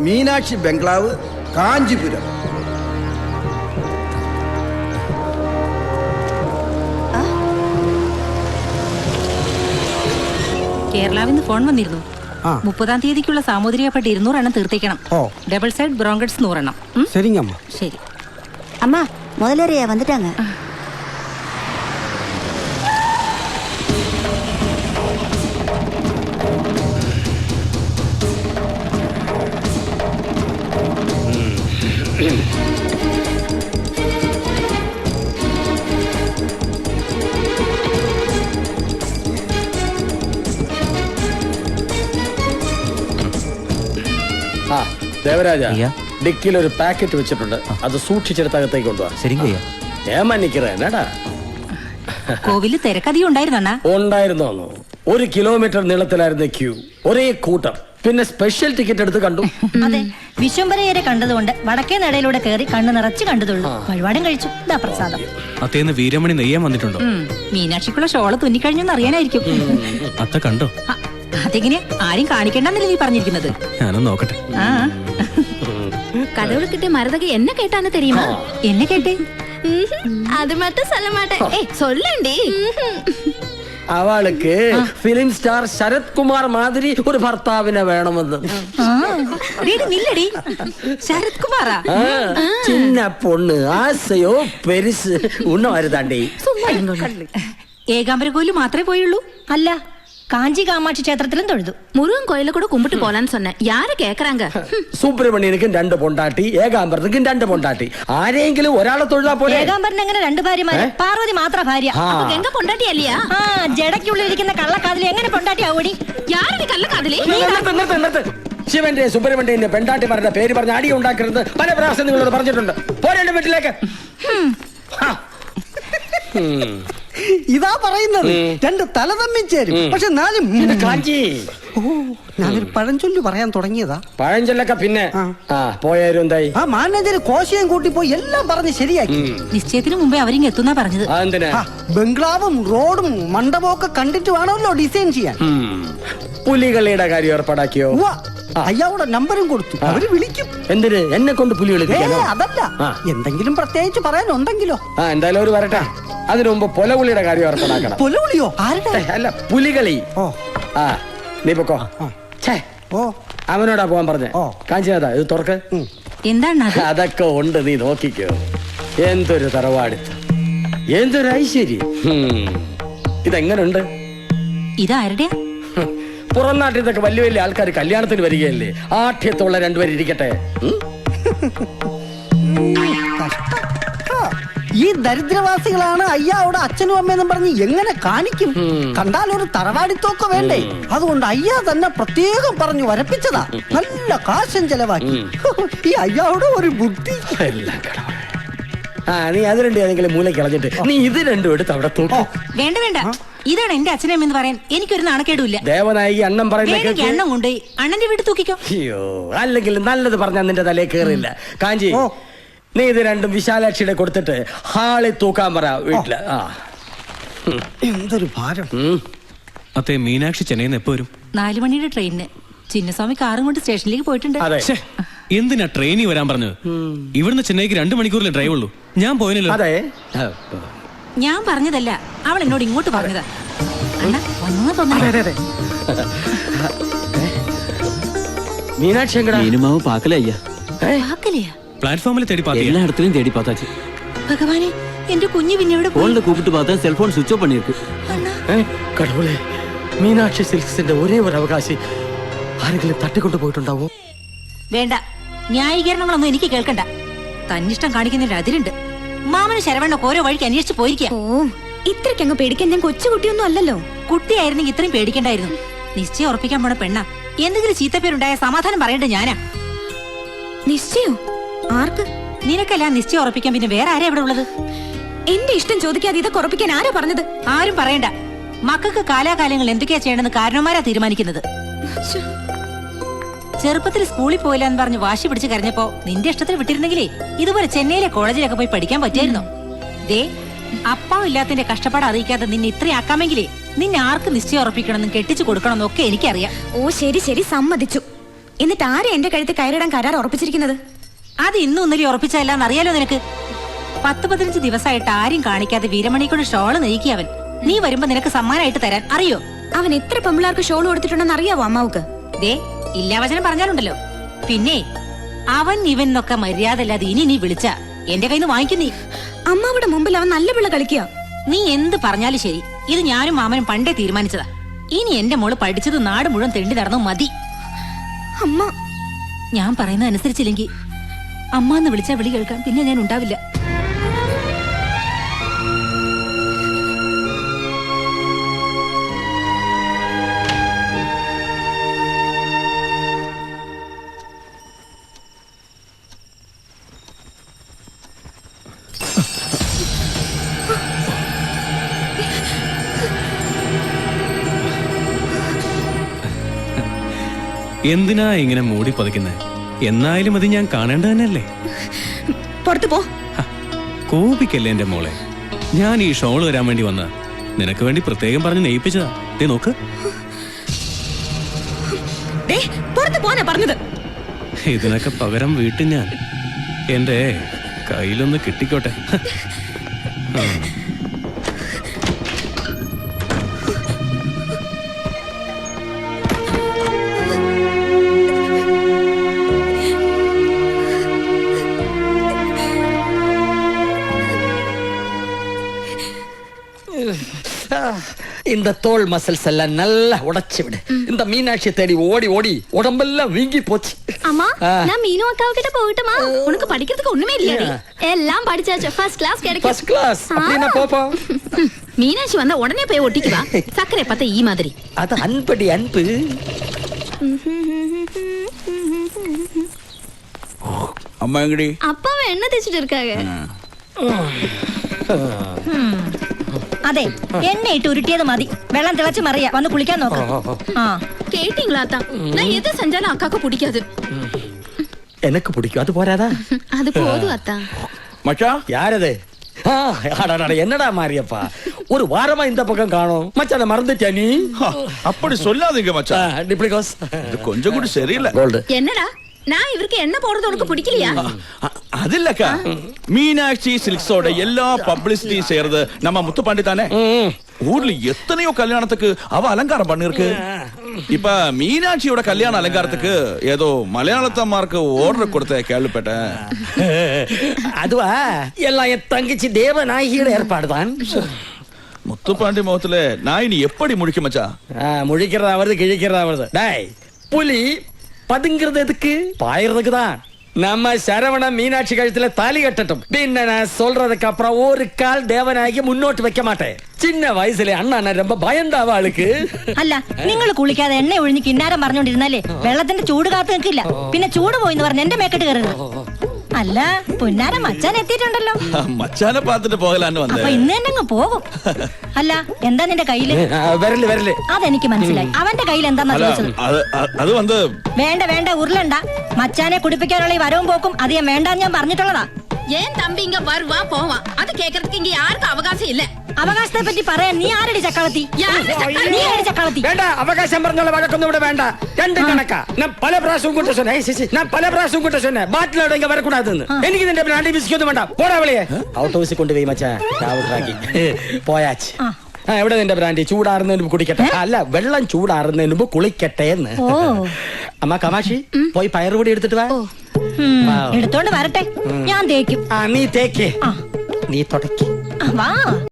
മീനാക്ഷി ബംഗ്ലാവ്, കാഞ്ചീപുരം. കേരളാവിൽ നിന്ന് ഫോൺ വന്നിരുന്നു. 30-ാം തീയതിക്കുള്ള സാമൂതിരിയപ്പെട്ട് 200 എണ്ണം തീർത്തേക്കണം. ഡബിൾ സൈഡ് ബ്രോങ്കറ്റ്സ് 100 എണ്ണം. சரிங்கம்மா. ശരി அம்மா முதலரையா வந்துட்டாங்க. ദേവരാജ, ഡിക്കിൽ ഒരു പാക്കറ്റ് വെച്ചിട്ടുണ്ട്, അത് സൂക്ഷിച്ചെടുത്തകത്തേക്ക് കൊണ്ടുപോവാ. ശരിങ്കയ്യ. എന്നടാ കോവില് തിരക്കധികം ഉണ്ടായിരുന്നോ? ഉണ്ടായിരുന്നോന്നു. 1 കിലോമീറ്റർ നീളത്തിലായിരുന്നു ക്യൂ, ഒരേ കൂട്ടം. പിന്നെ സ്പെഷ്യൽ ടിക്കറ്റ് എടുത്ത് കണ്ടു. അതെ, വിശ്വംഭരയരെ കണ്ടതുകൊണ്ട് വടക്കേ നടയിലൂടെ കയറി കണ്ണു നിറച്ച് കണ്ടതുള്ളൂ. വഴിപാടും കഴിച്ചു. ഇതാ പ്രസാദം. അത്തേന്ന് വീരമണി നെയ്യാൻ വന്നിട്ടുണ്ടോ? മീനാക്ഷിക്കുള്ള ഷോള് തുന്നിക്കഴിഞ്ഞെന്ന് അറിയാനായിരിക്കും. അത്ത കണ്ടോ? അതെങ്ങനെ ആരും കാണിക്കണ്ടെന്നല്ലേ നീ പറഞ്ഞിരിക്കുന്നത്? ഞാനൊന്ന് നോക്കട്ടെ. கடவுளுக்கிட்ட மரதக என்ன கேட்டான்னு தெரியுமா? என்ன கேட்டே? அது மட்டும் சொல்ல மாட்டேன். ஏய் சொல்லண்டி. അവൾക്ക് ഫിലിം സ്റ്റാർ ശരത് കുമാർ മാതിരി ഒരു ഭർത്താവിനെ വേണമെന്ന്. നില്ലടി, ശരത് കുമാറാ? ചിന്ന പൊണ്ണ്, ആസയോ പെരിസ് ഉണ്ണ വരുതാണ്ടി. ഏകാംബര കോയില് മാത്രമേ പോയുള്ളൂ? അല്ല, കാഞ്ചി കാമാക്ഷി ക്ഷേത്രത്തിലും തൊഴുതു. முருகன் கோயில கூட கும்பிட்டு போலான்னு சொன்னேன். யாரு கேக்குறாங்க? സുബ്രഹ്മണ്യനിക്കും 2 പൊണ്ടാട്ടി, ഏകാംബരത്തിനും 2 പൊണ്ടാട്ടി. ആരെങ്കിലും ഒരാളെ തൊഴുതാ പോലെ. ഏകാംബരന് എങ്ങനെ 2 ഭാര്യമാര്? പാർവതി മാത്ര ഭാര്യ. எங்க பொண்டாட்டி இல்லையா? ജടയ്ക്കുള്ളിൽ ഇരിക്കുന്ന കള്ളക്കാതിലി എങ്ങനെ പൊണ്ടാട്ടി ആവൂടി? யாரு കള്ളക്കാതിലി? ശിവന്റെ സുബ്രഹ്മണ്യന്റെ പെണ്ടാട്ടിമാരുടെ പേര് പറഞ്ഞ് അടി ഉണ്ടാക്കരുത് പല പ്രാവശ്യം നിങ്ങളോട് പറഞ്ഞിട്ടുണ്ട്. പോരേണ്ട വീട്ടിലേക്ക്. ഇതാ പറയുന്നത്, 2 തല തമ്മിൽ ചേരും. പക്ഷെ 4 കാഞ്ചി. ഞാനൊരു പഴഞ്ചൊല്ലു പറയാൻ തുടങ്ങിയതാ. പഴഞ്ചൊല്ലൊക്കെ പിന്നെ പോയാലും എന്തായി? ആ മാനേജർ കോശയും കൂട്ടി പോയി എല്ലാം പറഞ്ഞ് ശരിയാക്കി. നിശ്ചയത്തിന് മുമ്പേ അവരിങ്ങ് എത്തുന്നാ പറഞ്ഞത്. ബംഗ്ലാവും റോഡും മണ്ഡപവും ഒക്കെ കണ്ടിട്ട് വേണമല്ലോ ഡിസൈൻ ചെയ്യാൻ. പുലികളിയുടെ കാര്യം ഏർപ്പാടാക്കിയോ? അയാളുടെ നമ്പറും കൊടുത്തു, അവര് വിളിക്കും. എന്തിന്? എന്നെ കൊണ്ട് പുലി വിളിക്കാനോ? അതല്ല, എന്തെങ്കിലും പ്രത്യേകിച്ച് പറയാനുണ്ടെങ്കിലോ. എന്തായാലും ഒരു വരട്ടെ. അതിനു മുമ്പ് പൊലകുളിയുടെ കാര്യം ഏർപ്പാടാക്കണം. പൊലകുളിയോ? ആരുടെ? അല്ല, പുലികളി. നീ പൊക്കോ. അവനോടാ പോവാൻ പറഞ്ഞേ. കാഞ്ചിനാഥാ, ഇത് തുറക്ക്. എന്താണ് അതൊക്കെ ഉണ്ട്, നീ നോക്കിക്കോ. എന്തൊരു തറവാടിത്തം, എന്തൊരു ഐശ്വര്യം. ഇതെങ്ങനുണ്ട്? ഇതാരുടെയാ? പുറം നാട്ടിൽ നിന്നൊക്കെ വലിയ വലിയ ആൾക്കാർ കല്യാണത്തിന് വരികയല്ലേ. ആഠ്യത്തുള്ള 2 പേര് ഇരിക്കട്ടെ. ഈ ദരിദ്രവാസികളാണ് അയ്യാവിടെ അച്ഛനും അമ്മയെന്നും പറഞ്ഞ് എങ്ങനെ കാണിക്കും? കണ്ടാൽ ഒരു തറവാടിത്തോക്കെ വേണ്ടേ? അതുകൊണ്ട് അയ്യാ തന്നെ പ്രത്യേകം പറഞ്ഞു വരപ്പിച്ചതാ. നല്ല കാശം ചെലവാക്കി. ഈ അയ്യാവിടെ ഒരു ബുദ്ധി. നീ അത് 2 ഏതെങ്കിലും മൂലയ്ക്ക് കളഞ്ഞിട്ട് നീ ഇത് 2 എടുത്ത് അവിടെ തൂക്കും. വേണ്ട വേണ്ട, ഇതാണ് എന്റെ അച്ഛനും എന്ന് പറയാൻ എനിക്കൊരു നാണക്കേടുമില്ല. ദേവനായി അണ്ണം പറയുന്ന എണ്ണം കൊണ്ടുപോയി അണ്ണന്റെ വീട്ടിൽ തൂക്കിക്കോ. അയ്യോ, അല്ലെങ്കിൽ നല്ലത് പറഞ്ഞാൽ നിന്റെ തലേ കേറില്ല. കാഞ്ചി, നീ ഇത് 2 വിശാലാക്ഷിയുടെ കൊടുത്തിട്ട് ഹാളിൽ തൂക്കാൻ പറ വീട്ടില്. എന്തൊരു ഭാരം. അത്തേ മീനാക്ഷി ചെന്നൈന്ന് എപ്പോ വരും? 4 മണിയുടെ ട്രെയിനിന്. ചിന്നസ്വാമി കാറും കൊണ്ട് സ്റ്റേഷനിലേക്ക് പോയിട്ടുണ്ട്. എന്തിനാ ട്രെയിനിൽ വരാൻ പറഞ്ഞത്? ഇവിടുന്ന് ചെന്നൈക്ക് 2 മണിക്കൂറിലെ ഡ്രൈവ് ഉള്ളൂ. ഞാൻ പോയല്ലോ. അതെ, ഞാൻ പറഞ്ഞതല്ല, അവൾ എന്നോട് ഇങ്ങോട്ട് പറഞ്ഞതാ. മീനാക്ഷി പ്ലാറ്റ്ഫോമിൽ തേടി எல்லா இடத்துலயும் தேடி பார்த்தாச்சு. ഭഗവാനെ, എന്റെ കുഞ്ഞു പിന്നെ എവിടെ പോയി? போன்ல கூப்பிட்டு பார்த்தா செல்போன் சுவிட்ச் ஆஃப் பண்ணிருக்கு. കടവുളെ, മീനാക്ഷി സിൽക്സിന്റെ ഒരേ ഒരു അവകാശി ആരെങ്കിലും തട്ടിക്കൊണ്ടു പോയിട്ടുണ്ടാവോ? വേണ്ട, ന്യായീകരണങ്ങളൊന്നും എനിക്ക് കേൾക്കണ്ട. തന്നിഷ്ടം കാണിക്കുന്നതിൽ അതിരുണ്ട്. മാമന് ശരവണ്ണ ഓരോ വഴിക്ക് അന്വേഷിച്ച് പോയിരിക്കുക. ഇത്രയ്ക്കങ്ങ് പേടിക്കാൻ ഞാൻ കൊച്ചുകുട്ടിയൊന്നും അല്ലല്ലോ. കുട്ടിയായിരുന്നെങ്കിൽ ഇത്രയും പേടിക്കണ്ടായിരുന്നു. നിശ്ചയം ഉറപ്പിക്കാൻ പോണ പെണ്ണ. എന്തെങ്കിലും ചീത്തപ്പേരുണ്ടായ സമാധാനം പറയേണ്ട ഞാനാ. നിശ്ചയോ? ആർക്ക്? നിനക്കല്ല നിശ്ചയം ഉറപ്പിക്കാൻ പിന്നെ വേറെ ആരാ ഇവിടെ ഉള്ളത്? എന്റെ ഇഷ്ടം ചോദിക്കാതെ ഇതൊക്കെ ഉറപ്പിക്കാൻ ആരാ പറഞ്ഞത്? ആരും പറയണ്ട. മക്കൾക്ക് കാലാകാലങ്ങൾ എന്തൊക്കെയാ ചെയ്യണമെന്ന് കാരണവന്മാരാ തീരുമാനിക്കുന്നത്. ചെറുപ്പത്തിൽ സ്കൂളിൽ പോയില്ല എന്ന് പറഞ്ഞ് വാശി പിടിച്ച് കരഞ്ഞപ്പോ നിന്റെ ഇഷ്ടത്തിൽ വിട്ടിരുന്നെങ്കിലേ ഇതുപോലെ ചെന്നൈയിലെ കോളേജിലൊക്കെ പോയി പഠിക്കാൻ പറ്റിയായിരുന്നോ? ദേ, അപ്പാവും ഇല്ലാത്തിന്റെ കഷ്ടപ്പാട് അറിയിക്കാതെ നിന്നെ ഇത്രയാക്കാമെങ്കിലേ നിന്നെ ആർക്ക് നിശ്ചയം ഉറപ്പിക്കണമെന്നും കെട്ടിച്ചു കൊടുക്കണമെന്നും ഒക്കെ എനിക്കറിയാം. ഓ ശരി ശരി, സമ്മതിച്ചു. എന്നിട്ട് ആരെ എന്റെ കഴുത്ത് കയറിടാൻ കരാർ ഉറപ്പിച്ചിരിക്കുന്നത്? അത് ഇന്നും ഇന്നലെ ഉറപ്പിച്ചതല്ലാന്ന് അറിയാലോ നിനക്ക്. 10-15 ദിവസമായിട്ട് ആരും കാണിക്കാതെ വീരമണിക്കൊണ്ട് ഷോള് നെയ്ക്കിയവൻ. നീ വരുമ്പോ നിനക്ക് സമ്മാനമായിട്ട് തരാൻ അറിയോ? അവൻ എത്ര പെമ്പിളാർക്ക് ഷോൾ കൊടുത്തിട്ടുണ്ടെന്ന് അറിയാവോ അമ്മാവുക്ക്? ദേ ഇല്ലാവചനം പറഞ്ഞാലുണ്ടല്ലോ. പിന്നെ അവൻ ഇവനൊക്കെ മര്യാദല്ലാതെ ഇനി നീ വിളിച്ച എന്റെ കയ്യിൽ നിന്ന് വാങ്ങിക്കും നീ. അമ്മാവിടെ മുമ്പിൽ അവൻ നല്ല പിള്ള കളിക്കുക. നീ എന്ത് പറഞ്ഞാലും ശരി, ഇത് ഞാനും മാമനും പണ്ടേ തീരുമാനിച്ചതാ. ഇനി എന്റെ മോള് പഠിച്ചത് നാട് മുഴുവൻ തെണ്ടി നടന്നു മതി. അമ്മ ഞാൻ പറയുന്നത് അനുസരിച്ചില്ലെങ്കിൽ അമ്മ എന്ന് വിളിച്ചാ വിളി കേൾക്കാൻ പിന്നെ ഞാൻ ഉണ്ടാവില്ല. എന്തിനാ ഇങ്ങനെ മൂടി പതിക്കുന്നത്? എന്നായാലും അത് ഞാൻ കാണേണ്ട തന്നെയല്ലേ. പുറത്തു പോ. കോപിക്കല്ലേ എന്റെ മോളെ. ഞാൻ ഈ ഷോൾ വരാൻ വേണ്ടി വന്ന നിനക്ക് വേണ്ടി പ്രത്യേകം പറഞ്ഞ് നെയ്പ്പിച്ചതാ. ദേ നോക്ക്. പുറത്തു പോനാ പറഞ്ഞത്. ഇതിനൊക്കെ പകരം വീട്ടിൽ ഞാൻ എന്റെ കയ്യിലൊന്ന് കിട്ടിക്കോട്ടെ. இந்த தோல் மசில்ஸ் எல்லாம் நல்லா உடைச்சு விடு. இந்த மீனாட்சியை தேடி ஓடி ஓடி உடம்பெல்லாம் வீங்கி போச்சு. அம்மா நான் மீனு அக்காவு கிட்ட போகட்டுமா? உனக்கு படிக்கிறதுக்கு ஒண்ணுமே இல்லையாடி? எல்லாம் படிச்சாச்சு. ஃபர்ஸ்ட் கிளாஸ் கிடைக்கும். ஃபர்ஸ்ட் கிளாஸ் அப்படினா போப்போம். மீனாட்சி வந்தா உடனே போய் ஒட்டிக்குவா. சக்கரை பார்த்தா ஈ மாதிரி. அது அன்படி அன்பு. അമ്മ എങ്ങടി? அப்பாவை என்ன தேய்ச்சிட்டு இருக்காங்க? അതെ, എണ്ണയിട്ട് ഉരുട്ടിയത് മതി. വെള്ളം തിളച്ച് മറിയാ. വന്ന് കുളിക്കാൻ നോക്കാം. கேட்டீங்களா அத்தா? நான் எது செஞ்சாலும் அக்காக்கு பிடிக்காது. எனக்கு பிடிக்கும். அது போறாதா? அது போதும் அத்தா. മച്ചാ யாரது? என்னடா மாரியப்பா, ஒரு வாரமா இந்த பக்கம் காணோம். மச்சான மறந்துட்டியா நீ? அப்படி சொல்லாதீங்க மச்சான். டிப்ளிகோஸ் இது கொஞ்சம் கூட சரியில்லை. கோல்டு என்னடா நான் இவருக்கு என்ன போடுறது உனக்கு பிடிக்கலையா? അതില്ലക്ക, மீனாட்சி சில்க்ஸோட எல்லா பப்ளிசிட்டியும் செய்யறது நம்ம முத்துப்பாண்டி தானே. ஊர்ல எத்தனையோ கல்யாணத்துக்கு அவ அலங்காரம் பண்ணிருக்கு. இப்ப மீனாட்சியோட கல்யாண அலங்காரத்துக்கு ஏதோ மலையாளத்தம்மாருக்கு ஆர்டர் கொடுத்த கேள்விப்பட்டேன். அதுவா எல்லாம் என் தங்கச்சி தேவநாயகியோட ஏற்பாடுதான். முத்துப்பாண்டி முகத்துல நாய் நீ எப்படி முழிக்க மச்சா? முழிக்கிறதா வருது, கிழிக்கிறதா வருது. டேய் புலி பதுங்கிறது எதுக்கு? பாயறதுக்கு தான். நம்ம சரவண மீனாட்சி கழுத்துல தாலி கட்டட்டும். பின்ன நான் சொல்றதுக்கு அப்புறம் ஒரு கால் தேவநாயகி முன்னோட்டு வைக்க மாட்டேன். சின்ன வயசுல அண்ணா நான் ரொம்ப பயந்தாவ ആൾക്ക്. അല്ല, നിങ്ങൾ കുളിക്കാതെ എണ്ണ ഒഴിഞ്ഞ് കിന്നാരം പറഞ്ഞോണ്ടിരുന്നാലേ വെള്ളത്തിന്റെ ചൂട് കാത്തു നിൽക്കില്ല. പിന്നെ ചൂട് പോയിന്ന് പറഞ്ഞ എന്റെ മേക്കെട്ട് കയറുന്നത്. അല്ല, പുന്നാര മച്ചാൻ എത്തിയിട്ടുണ്ടല്ലോ. മച്ചാനെ പാത്തിട്ട് പോകലാന്ന് അപ്പൊ വന്നേ. ഇന്ന് തന്നെ അങ്ങ് പോകും. അല്ല, എന്താ നിന്റെ കയ്യില്? വിരല് വിരല്. അതെനിക്ക് മനസ്സിലായി. അവന്റെ കയ്യിൽ എന്താന്നാ ചോദിച്ചത്. അത് വന്ന് വേണ്ട വേണ്ട, ഉരുളണ്ട. മച്ചാനെ കുടിപ്പിക്കാനുള്ള ഈ വരവും പോക്കും അധികം വേണ്ടാന്ന് ഞാൻ പറഞ്ഞിട്ടുള്ളതാ. ஏன் தம்பி இங்க வருவா போவா? அது கேக்குறதுக்கு இங்க யாருக்கும் அவகாசம் இல்ல. അവകാശത്തെ പറ്റി പറയാൻ നീ ആരടി ചക്കളത്തി? നീ ആരടി ചക്കളത്തി? വേണ്ട, അവകാശം പറഞ്ഞുള്ള വഴക്കൊന്നും ഇവിടെ വേണ്ട. രണ്ടും കണക്കാ. ഞാൻ പല പ്രാവശ്യവും കൂട്ട சொன்னேன். ഞാൻ പല പ്രാവശ്യവും കൂട്ട சொன்னேன். ബാറ്റിലോടെ ഇങ്ങ വരക്കൂടാതെന്ന്. എനിക്ക് നിന്റെ ബ്രാൻഡി ബിസ്കറ്റ് വേണ്ട. പോടാ വിളിയെ. ഔട്ട് ഹൗസിൽ കൊണ്ടുപോയി മച്ചാ. രാവുറാക്കി പോയാച്ച്. എവിടെ നിന്റെ ബ്രാൻഡി? ചൂടാറുന്നതിന് മുമ്പ് കുടിക്കട്ടെ. അല്ല, വെള്ളം ചൂടാറുന്നതിന് മുമ്പ് കുളിക്കട്ടെ എന്ന്. അമ്മ കമാഷി പോയി പയറുപൊടി എടുത്തിട്ട് വാ. എടുത്തോണ്ട് വരട്ടെ, ഞാൻ തേക്കും. നീ തേക്ക്, നീ തുടക്കി. വാ.